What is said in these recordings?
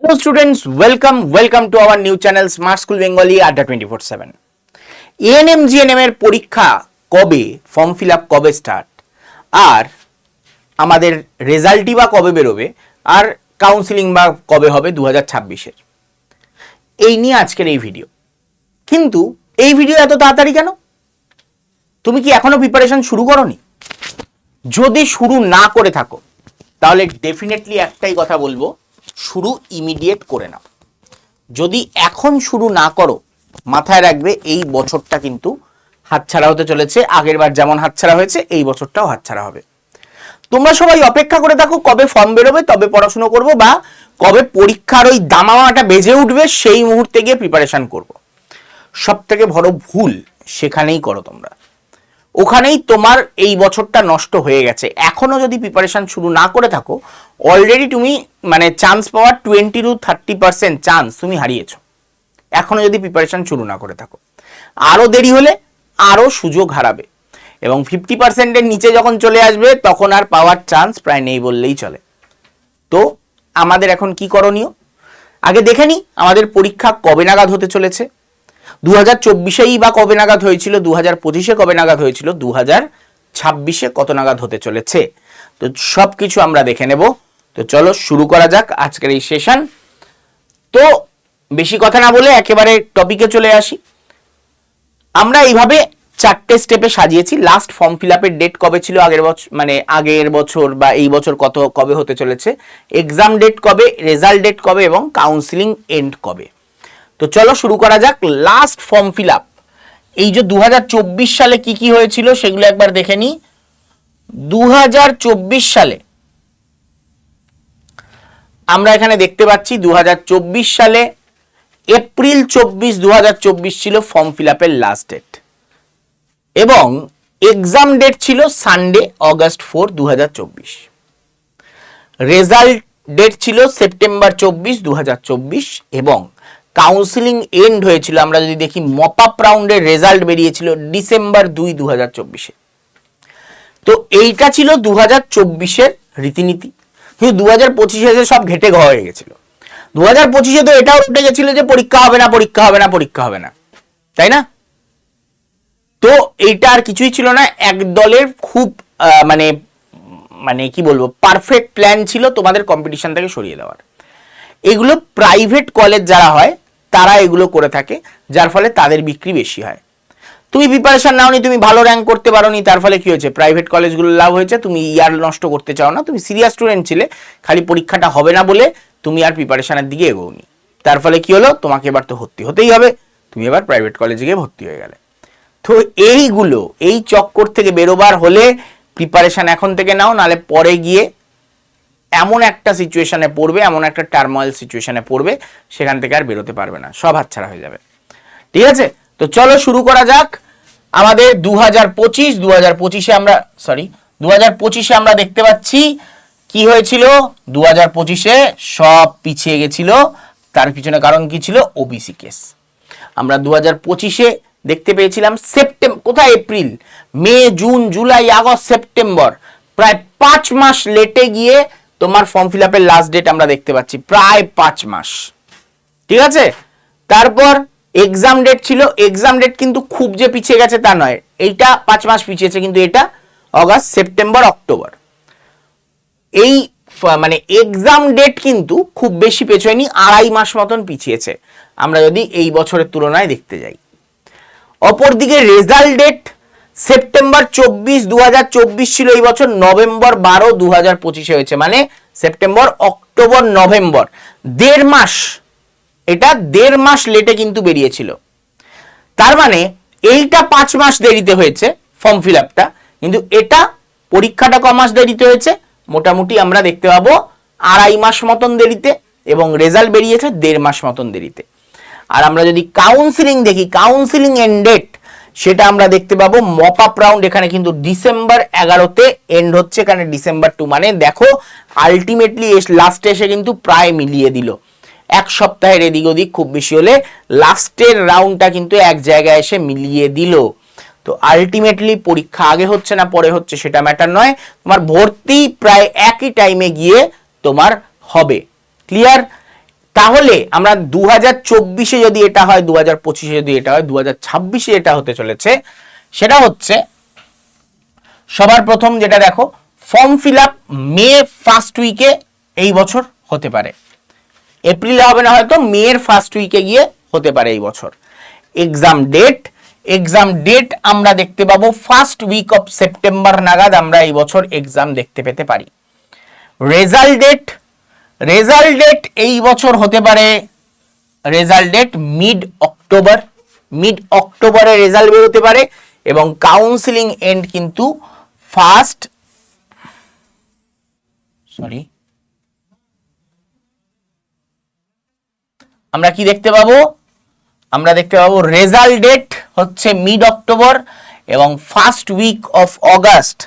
Hello students, welcome to our new channel Smart School Bengali Adda 24/7. ANM GNM এর পরীক্ষা কবে, form fill up কবে start, আর আমাদের রেজাল্টই বা কবে বেরোবে, আর কাউন্সিলিং বা কবে হবে 2026-এর, এই নিয়ে আজকের এই ভিডিও। কিন্তু এই ভিডিও এত তাড়াতাড়ি কেন? তুমি কি এখনো প্রিপারেশন শুরু করোনি? যদি শুরু না করে থাকো তাহলে ডেফিনেটলি একটাই কথা বলবো, শুরু ইমিডিয়েট করে নাও। যদি এখন শুরু না করো, মাথায় রাখবে এই বছরটা কিন্তু হাতছাড়া হতে চলেছে। আগের বার যেমন হাতছাড়া হয়েছে এই বছরটাও হাতছাড়া হবে। তোমরা সবাই অপেক্ষা করে থাকো কবে ফর্ম বেরোবে তবে পড়াশুনো করব, বা কবে পরীক্ষার ওই দামামাটা বেজে উঠবে সেই মুহূর্তে গিয়ে প্রিপারেশন করব। সব থেকে বড় ভুল সেখানেই করো তোমরা, ওখানেই তোমার এই বছরটা নষ্ট হয়ে গেছে। এখনো যদি প্রিপারেশন শুরু না করে থাকো, অলরেডি তুমি মানে চান্স পাওয়ার 20 to 30% চান্স তুমি হারিয়েছো, এখনো যদি প্রিপারেশন শুরু না করে থাকো। আরো দেরি হলে আরো সুযোগ হারাবে, এবং 50%-এর নিচে যখন চলে আসবে তখন আর পাওয়ার চান্স প্রায় নেই বললেই চলে। তো আমাদের এখন কি করণীয়? আগে দেখে নি আমাদের পরীক্ষা কবে নাগাদ হতে চলেছে। 2024-এই বা কবে নাগাদ হয়েছিল, 2025-এ কবে নাগাদ হয়েছিল, 2026-এ কত নাগাদ হতে চলেছে, তো সব কিছু আমরা দেখে নেব। তো চলো শুরু করা যাক আজকের এই সেশন। তো বেশি কথা না বলে একেবারে টপিকে চলে আসি। আমরা এইভাবে 4টে স্টেপে সাজিয়েছি। লাস্ট ফর্ম ফিল আপের ডেট কবে ছিল আগের বছর, মানে আগের বছর বা এই বছর কবে হতে চলেছে, এক্সাম ডেট কবে, রেজাল্ট ডেট কবে, এবং কাউন্সিলিং এন্ড কবে। তো চলো শুরু করা যাক। লাস্ট ফর্ম ফিল আপ, এই যে 2024 সালে কি কি হয়েছিল সেগুলো একবার দেখে নি। 2024 সালে আমরা এখানে দেখতে পাচ্ছি 2024 সালে এপ্রিল 24, 2024 ছিল ফর্ম ফিল আপের লাস্ট ডেট, এবং এক্সাম ডেট ছিল সানডে অগাস্ট 4, 2024। রেজাল্ট ডেট ছিল সেপ্টেম্বর 24, 2024, এবং কাউন্সিলিং এন্ড হয়েছিল, আমরা যদি দেখি মপ আপ রাউন্ডের রেজাল্ট বেরিয়েছিল ডিসেম্বর 2, 2024-এ। তো এইটা ছিল 2024-এর রীতিনীতি। কিন্তু 2025-এ সব ঘেটে ঘ হয়ে গেছিল। 2025-এ তো এটাও উঠে গেছিল যে পরীক্ষা হবে না, পরীক্ষা হবে না, পরীক্ষা হবে না, তাই না? তো এইটা আর কিছুই ছিল না। এক দলের খুব মানে মানে কি বলবো, পারফেক্ট প্ল্যান ছিল তোমাদের কম্পিটিশন থেকে সরিয়ে দেওয়ার। এগুলো প্রাইভেট কলেজ যারা হয় তারা এগুলো করে থাকে, যার ফলে তাদের বিক্রি বেশি হয়। তুমি প্রিপারেশন নাওনি, তুমি ভালো র্যাঙ্ক করতে পারোনি, তার ফলে কি হয়েছে, প্রাইভেট কলেজগুলো লাভ হয়েছে। তুমি ইয়ার নষ্ট করতে চাও না, তুমি সিরিয়াস স্টুডেন্ট ছিলে, খালি পরীক্ষাটা হবে না বলে তুমি আর প্রিপারেশনের দিকে এগোওনি। তার ফলে কি হলো, তোমাকে এবার তো ভর্তি হতেই হবে, তুমি এবার প্রাইভেট কলেজে গিয়ে ভর্তি হয়ে গেলে। তো এইগুলো, এই চক্কর থেকে বেরোবার হলে প্রিপারেশন এখন থেকে নাও, নালে পরে গিয়ে এমন একটা সিচুয়েশনে পড়বে, এমন একটা টার্মোয়েল সিচুয়েশনে পড়বে, সেখান থেকে আর বেরোতে পারবে না, সব হাতছাড়া হয়ে যাবে। ঠিক আছে, তো চলো শুরু করা যাক। আমাদের 2025-এ আমরা 2025-এ আমরা দেখতে পাচ্ছি কি হয়েছিল। 2025-এ সব পিছিয়ে গেছিল, তার পিছনে কারণ কি ছিল, ওবিসি কেস। আমরা 2025-এ দেখতে পেয়েছিলাম সেপ্টেম্বর, কোথায় এপ্রিল, মে, জুন, জুলাই, আগস্ট, সেপ্টেম্বর, প্রায় 5 মাস লেটে গিয়ে তোমার ফর্ম ফিল আপের লাস্ট ডেট আমরা দেখতে পাচ্ছি, প্রায় 5 মাস। ঠিক আছে, তারপর এক্সাম ডেট ছিল, এক্সাম ডেট কিন্তু খুব যে পিছিয়ে গেছে তা নয়, এইটা 5 মাস পিছিয়েছে, কিন্তু এটা অগাস্ট, সেপ্টেম্বর, অক্টোবর। এই মানে এক্সাম ডেট কিন্তু খুব বেশি পেছোয়নি, 2.5 মাস মতন পিছিয়েছে আমরা যদি এই বছরের তুলনায় দেখতে যাই। অপরদিকে রেজাল্ট ডেট সেপ্টেম্বর 24, 2024 ছিল এই বছর, নভেম্বর 12, 2025 হয়েছে, মানে সেপ্টেম্বর, অক্টোবর, নভেম্বর, 1.5 মাস। এটা 1.5 মাস লেটে কিন্তু বেরিয়েছিল। তার মানে এইটা 5 মাস দেরিতে হয়েছে ফর্ম ফিল আপটা, কিন্তু এটা পরীক্ষাটা ক মাস দেরিতে হয়েছে, মোটামুটি আমরা দেখতে পাবো 2.5 মাস মতন দেরিতে, এবং রেজাল্ট বেরিয়েছে 1.5 মাস মতন দেরিতে। আর আমরা যদি কাউন্সিলিং দেখি, কাউন্সিলিং এন্ড ডেট, সেটা আমরা দেখতে পাবো মপ আপ রাউন্ড, এখানে কিন্তু ডিসেম্বর 11-তে এন্ড হচ্ছে, এখানে ডিসেম্বর 2, মানে দেখো আলটিমেটলি লাস্টে এসে কিন্তু প্রায় মিলিয়ে দিল। 1 সপ্তাহের এদিক ওদিক খুব বেশি হলে লাস্টের রাউন্ডটা কিন্তু এক জায়গায় এসে মিলিয়ে দিল। তো আলটিমেটলি পরীক্ষা আগে হচ্ছে না পরে হচ্ছে সেটা ম্যাটার নয়, তোমার ভর্তি প্রায় একই টাইমে গিয়ে তোমার হবে। ক্লিয়ার? তাহলে আমরা 2024-এ যদি এটা হয়, 2025-এ যদি এটা হয়, 2026-এ এটা হতে চলেছে, সেটা হচ্ছে সবার প্রথম যেটা দেখো, ফর্ম ফিল আপ মে ফার্স্ট উইকে এই বছর হতে পারে, এপ্রিলে হবে না হয়তো, মের ফার্স্ট উইকে গিয়ে হতে পারে এই বছর। এক্সাম ডেট আমরা দেখতে পাবো ফার্স্ট উইক অফ সেপ্টেম্বর নাগাদ আমরা এই বছর এক্সাম দেখতে পেতে পারি। রেজাল্ট ডেট এই বছর হতে পারে, রেজাল্ট ডেট মিড অক্টোবরে রেজাল্ট বেরোতে পারে, এবং কাউন্সিলিং এন্ড কিন্তু আমরা কি দেখতে পাবো, আমরা দেখতে পাবো রেজাল্ট ডেট হচ্ছে মিড অক্টোবর, এবং ফার্স্ট উইক অফ অগাস্ট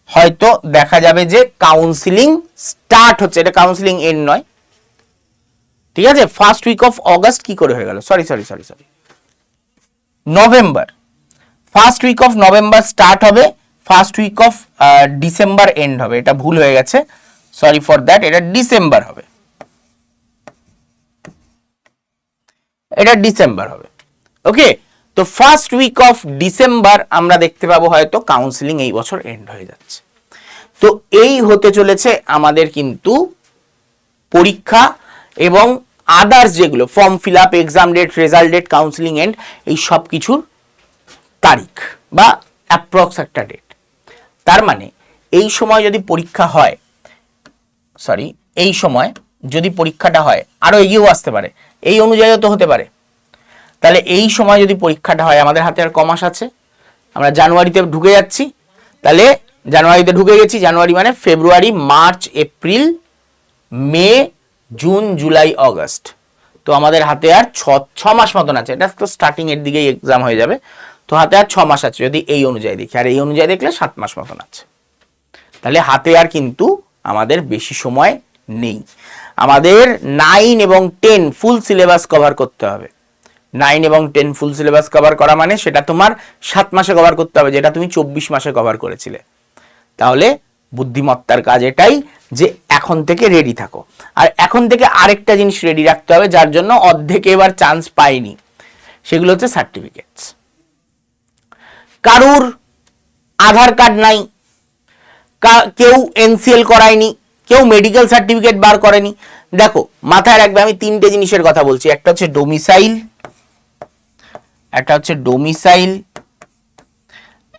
হয়তো দেখা যাবে যে কাউন্সিলিং স্টার্ট হচ্ছে, এটা কাউন্সিলিং এন্ড নয়, ঠিক আছে। ফার্স্ট উইক অফ অগাস্ট কি করে হয়ে গেল, sorry November, first week of November start হবে, first week of December end হবে, এটা ভুল হয়ে গেছে, সরি ফর দ্যাট, এটা ডিসেম্বর হবে, এটা ডিসেম্বর হবে। ওকে, তো ফার্স্ট উইক অফ ডিসেম্বর আমরা দেখতে পাবো হয়তো কাউন্সিলিং এই বছর এন্ড হয়ে যাচ্ছে। তো এই হতে চলেছে আমাদের কিন্তু পরীক্ষা এবং আদার্স যেগুলো form fill up, exam date, result date, counselling end, এই সব কিছুর তারিখ বা অ্যাপ্রক্স একটা ডেট। তার মানে এই সময় যদি পরীক্ষা হয়, এই সময় যদি পরীক্ষাটা হয়, আরো এগিয়েও আসতে পারে, এই অনুযায়ীও তো হতে পারে। তাহলে এই সময় যদি পরীক্ষাটা হয়, আমাদের হাতে আর ক মাস আছে, আমরা জানুয়ারিতে ঢুকে যাচ্ছি, তাহলে জানুয়ারিতে ঢুকে গেছি, জানুয়ারি মানে ফেব্রুয়ারি, মার্চ, এপ্রিল, মে, জুন, জুলাই, অগস্ট, তো আমাদের হাতে আর ছ মাস মতন আছে। এটা তো স্টার্টিং এর দিকেই এক্সাম হয়ে যাবে, তো হাতে আর 6 মাস আছে যদি এই অনুযায়ী দেখি, আর এই অনুযায়ী দেখলে 7 মাস মতন আছে। তাহলে হাতে আর কিন্তু আমাদের বেশি সময় নেই। আমাদের 9 এবং 10 ফুল সিলেবাস কভার করতে হবে। 9 এবং 10 ফুল সিলেবাস কভার করা মানে সেটা তোমার 7 মাসে কভার করতে হবে, যেটা তুমি 24 মাসে কভার করেছিলে। তাহলে বুদ্ধিমত্তার কাজ এটাই যে এখন থেকে রেডি থাকো। আর এখন থেকে আরেকটা জিনিস রেডি রাখতে হবে, যার জন্য অর্ধেকে এবার চান্স পাইনি, সেগুলো হচ্ছে সার্টিফিকেটস। কারুর আধার কার্ড নাই, কেউ এনসিএল করায়নি, কেউ মেডিকেল সার্টিফিকেট বার করেনি। দেখো মাথায় রাখবে, আমি 3টে জিনিসের কথা বলছি, একটা হচ্ছে ডোমিসাইল,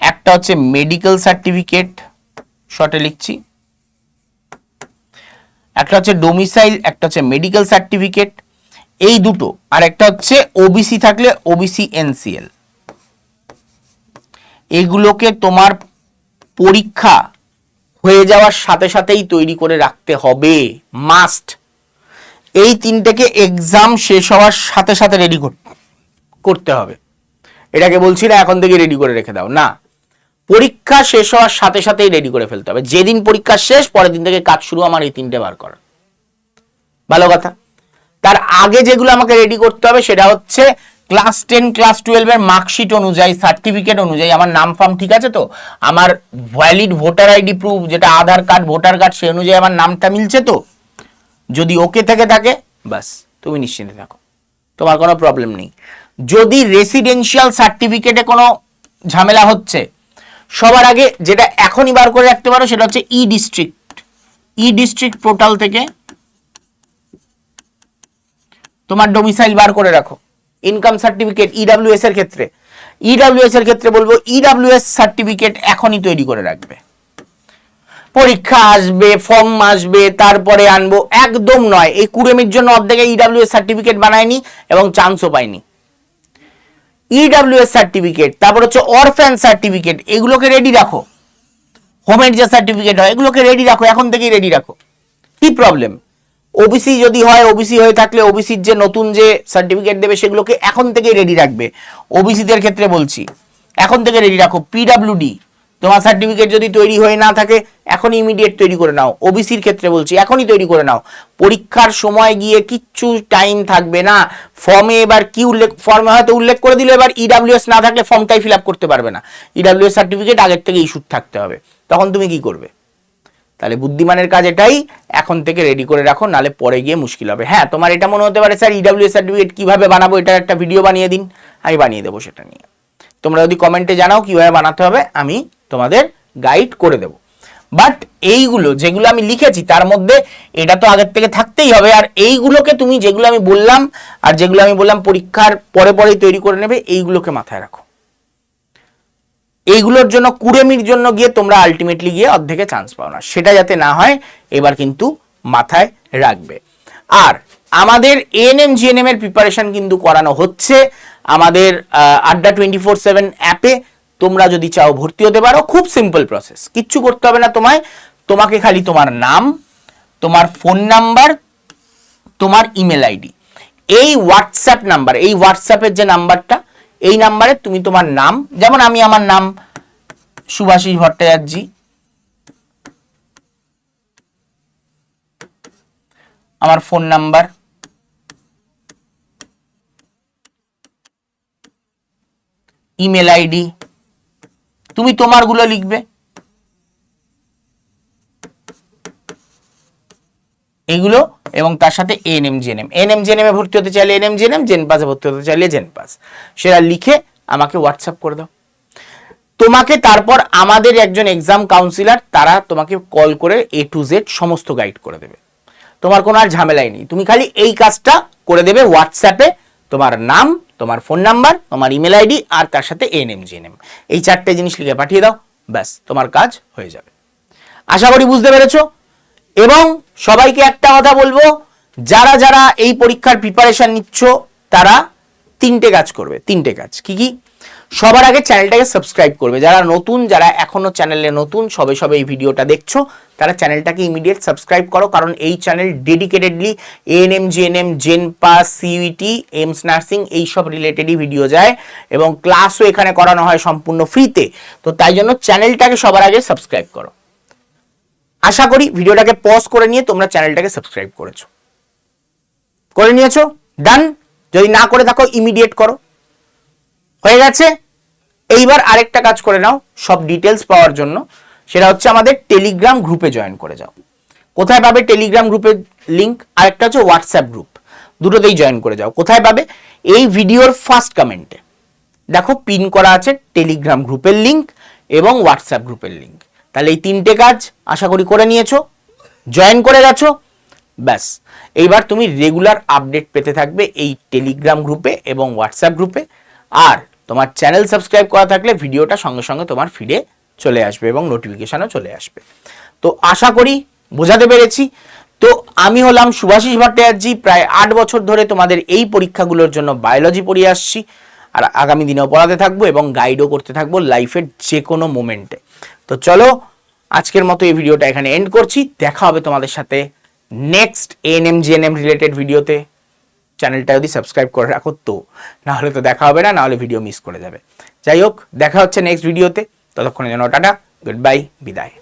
একটা হচ্ছে মেডিকেল সার্টিফিকেট, শর্টে লিখছি, একটা হচ্ছে ডোমিসাইল, একটা হচ্ছে মেডিকেল সার্টিফিকেট, এই দুটো, আর একটা হচ্ছে ওবিসি থাকলে ওবিসি এনসিএল। এগুলোকে তোমার পরীক্ষা হয়ে যাওয়ার সাথে সাথেই তৈরি করে রাখতে হবে, মাস্ট। এই 3টেকে এক্সাম শেষ হওয়ার সাথে সাথে রেডি করতে হবে। এটাকে বলছি না এখন থেকে রেডি করে রেখে দাও, না, পরীক্ষা শেষ হওয়ার সাথে সাথেই রেডি করে ফেলতে হবে। যেদিন পরীক্ষা শেষ, পরের দিন থেকে কাজ শুরু আমার এই 3টে বার করা, ভালো কথা। তার আগে যেগুলো আমাকে রেডি করতে হবে সেটা হচ্ছে ক্লাস 10 ক্লাস 12 এর মার্কশিট অনুযায়ী, সার্টিফিকেট অনুযায়ী আমার নাম ফার্ম ঠিক আছে তো, আমার ভ্যালিড ভোটার আইডি প্রুফ যেটা আধার কার্ড, ভোটার কার্ড, সেই অনুযায়ী আমার নামটা মিলছে তো, যদি ওকে থেকে থাকে বাস তুমি নিশ্চিন্তে থাকো, তোমার কোনো প্রবলেম নেই। যদি রেসিডেন্সিয়াল সার্টিফিকেটে কোনো ঝামেলা হচ্ছে, সবার আগে যেটা এখনই বার করে রাখতে পারো সেটা হচ্ছে ই ডিস্ট্রিক্ট পোর্টাল থেকে তোমার ডোমিসাইল বার করে রাখো। ইনকাম সার্টিফিকেট ইডব্লিউএস এর ক্ষেত্রে বলবো ইডব্লিউএস সার্টিফিকেট এখনই তৈরি করে রাখবে। পরীক্ষা আসবে, ফর্ম আসবে, তারপরে আনবো, একদম নয়। এই কুড়েমির জন্য অর্ধেকে ইডব্লিউএস সার্টিফিকেট বানায়নি এবং চান্সও পাইনি। ইডব্লিউএস সার্টিফিকেট, তারপর হচ্ছে অরফ্যান সার্টিফিকেট, এগুলোকে রেডি রাখো। হোমের যে সার্টিফিকেট হয় এগুলোকে রেডি রাখো, এখন থেকেই রেডি রাখো। কি প্রবলেম? ওবিসি যদি হয়, ওবিসি হয়ে থাকলে ওবিসির যে নতুন যে সার্টিফিকেট দেবে সেগুলোকে এখন থেকেই রেডি রাখবে। ওবিসিদের ক্ষেত্রে বলছি এখন থেকে রেডি রাখো। পিডব্লিউডি তোমার সার্টিফিকেট যদি তৈরি হয়ে না থাকে এখনই ইমিডিয়েট তৈরি করে নাও। ওবিসির ক্ষেত্রে বলছি এখনই তৈরি করে নাও, পরীক্ষার সময় গিয়ে কিচ্ছু টাইম থাকবে না। ফর্মে এবার কি ফর্মে হয়তো উল্লেখ করে দিল, এবার ইডব্লিউএস না থাকলে ফর্মটাই ফিল আপ করতে পারবে না। ইডব্লিউএস সার্টিফিকেট আগের থেকে ইস্যু থাকতে হবে, তখন তুমি কি করবে? তাহলে বুদ্ধিমানের কাজ এটাই, এখন থেকে রেডি করে রাখো, নালে পরে গিয়ে মুশকিল হবে। হ্যাঁ, তোমার এটা মনে হতে পারে স্যার ইডব্লিউএস সার্টিফিকেট কিভাবে বানাবো, এটার একটা ভিডিও বানিয়ে দিন, আমি বানিয়ে দেবো সেটা নিয়ে। তোমরা যদি কমেন্টে জানাও কিভাবে বানাতে হবে, আমি তোমাদের গাইড করে দেবো। বাট এইগুলো যেগুলো আমি লিখেছি তার মধ্যে এটা তো আগের থেকে থাকতেই হবে। আর এইগুলোকে তুমি যেগুলো আমি বললাম আর যেগুলো আমি বললাম পরীক্ষার পরে পরেই তৈরি করে নেবে, এইগুলোকে মাথায় রাখো। এইগুলোর জন্য কুড়েমির জন্য গিয়ে তোমরা আলটিমেটলি গিয়ে অর্ধেকে চান্স পাও না, সেটা যাতে না হয় এবার কিন্তু মাথায় রাখবে। আর আমাদের এএনএম জিএনএম এর প্রিপারেশন কিন্তু করানো হচ্ছে আমাদের আড্ডা 24/7 অ্যাপে। তোমরা যদি চাও ভর্তি হতে পারো, খুব সিম্পল প্রসেস, কিচ্ছু করতে হবে না তোমায়। তোমাকে খালি তোমার নাম, তোমার ফোন নাম্বার, তোমার ইমেল আইডি, এই হোয়াটসঅ্যাপ নাম্বার, এই হোয়াটসঅ্যাপের যে নাম্বারটা, এই নাম্বারে তুমি তোমার নাম, যেমন আমি আমার নাম শুভাশিস ভট্টাচার্য, আমার ফোন নাম্বার, ইমেল আইডি, তুমি তোমারগুলো লিখবে, এইগুলো, এবং তার সাথে এএনএম জিএনএম। এএনএম জিএনএম এ ভর্তি হতে চাইলে এএনএম জিএনএম, জেনপাসে ভর্তি হতে চাইলে জেনপাস, সেটা লিখে আমাকে হোয়াটসঅ্যাপ করে দাও। তোমাকে তারপর আমাদের একজন এক্সাম কাউন্সিলর, তারা তোমাকে কল করে A to Z সমস্ত গাইড করে দেবে। তোমার কোনো আর ঝামেলাই নেই, তুমি খালি এই কাজটা করে দেবে হোয়াটসঅ্যাপে, তোমার নাম, তোমার ফোন নাম্বার, তোমার ইমেল আইডি, আর তার সাথে এএনএম জিএনএম, এই 4টে জিনিস লিখে পাঠিয়ে দাও, ব্যাস তোমার কাজ হয়ে যাবে। আশা করি বুঝতে পেরেছো। এবং সবাইকে একটা কথা বলবো, যারা যারা এই পরীক্ষার প্রিপারেশন নিচ্ছ তারা 3টে কাজ করবে। 3টে কাজ কি কি? সবার আগে চ্যানেলটাকে সাবস্ক্রাইব করবে, যারা নতুন, যারা এখনো চ্যানেলে নতুন, সবে সবে এই ভিডিওটা দেখছো, তারা চ্যানেলটাকে ইমিডিয়েট সাবস্ক্রাইব করো, কারণ এই channel dedicatedly ANM GNM, জেনপাস, CUET, AIIMS nursing এইসব রিলেটেডই ভিডিও যায়, এবং ক্লাসও এখানে করানো হয় সম্পূর্ণ ফ্রিতে। তো তাই জন্য চ্যানেলটাকে সবার আগে সাবস্ক্রাইব করো। আশা করি ভিডিওটাকে পজ করে নিয়ে তোমরা চ্যানেলটাকে সাবস্ক্রাইব করেছো, করে নিয়েছো, ডান। যদি না করে থাকো ইমিডিয়েট করো, হয়ে গেছে। এইবার আরেকটা কাজ করে নাও সব ডিটেলস পাওয়ার জন্য, সেটা হচ্ছে আমাদের টেলিগ্রাম গ্রুপে জয়েন করে যাও। কোথায় পাবে টেলিগ্রাম গ্রুপের লিঙ্ক? আরেকটা হচ্ছে হোয়াটসঅ্যাপ গ্রুপ, দুটোতেই জয়েন করে যাও। কোথায় পাবে? এই ভিডিওর ফার্স্ট কমেন্টে দেখো পিন করা আছে টেলিগ্রাম গ্রুপের লিঙ্ক এবং হোয়াটসঅ্যাপ গ্রুপের লিঙ্ক। তাহলে এই 3টে কাজ আশা করি করে নিয়েছো, জয়েন করে গেছো, ব্যাস। এইবার তুমি রেগুলার আপডেট পেতে থাকবে এই টেলিগ্রাম গ্রুপে এবং হোয়াটসঅ্যাপ গ্রুপে। আর তোমার চ্যানেল সাবস্ক্রাইব করা থাকলে ভিডিওটা সঙ্গে সঙ্গে তোমার ফিডে চলে আসবে এবং নোটিফিকেশনও চলে আসবে। তো আশা করি বোঝাতে পেরেছি। তো আমি হলাম শুভাশিস ভট্টাচার্য, প্রায় 8 বছর ধরে তোমাদের এই পরীক্ষাগুলোর জন্য বায়োলজি পড়িয়ে আসছি, আর আগামী দিনেও পড়াতে থাকবো এবং গাইডও করতে থাকবো লাইফের যে কোনো মোমেন্টে। তো চলো আজকের মতো এই ভিডিওটা এখানে এন্ড করছি, দেখা হবে তোমাদের সাথে নেক্সট এএনএম জিএনএম রিলেটেড ভিডিওতে। চ্যানেলটা যদি সাবস্ক্রাইব করে রাখো, তো না হলে তো দেখা হবে না, না হলে ভিডিও মিস করে যাবে। যাই হোক, দেখা হচ্ছে নেক্সট ভিডিওতে, ততক্ষণের জন্য টাটা, গুড বাই, বিদায়।